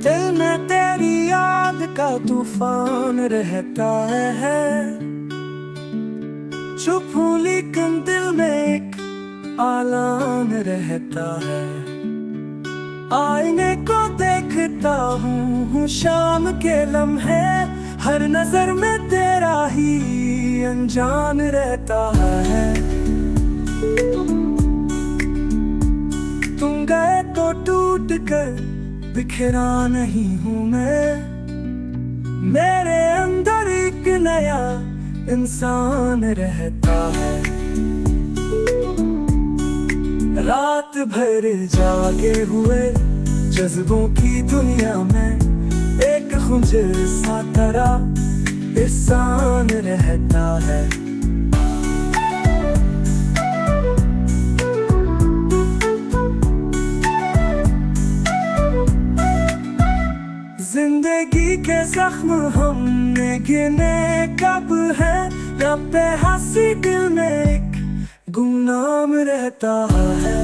दिल में तेरी याद का तूफान रहता है। चुप हूँ लेकिन दिल में एक आलान रहता है। आईने को देखता हूँ शाम के लम्हे, हर नजर में तेरा ही अनजान रहता है। तुम गए तो टूट कर बिखरा नहीं हूँ मैं, मेरे अंदर एक नया इंसान रहता है। रात भर जागे हुए जज्बों की दुनिया में एक खुंजर सा तरह इंसान रहता है। जिंदगी के जख्म हमने गिने कब है, रब पे हंसी दिल में एक गुमनाम रहता है।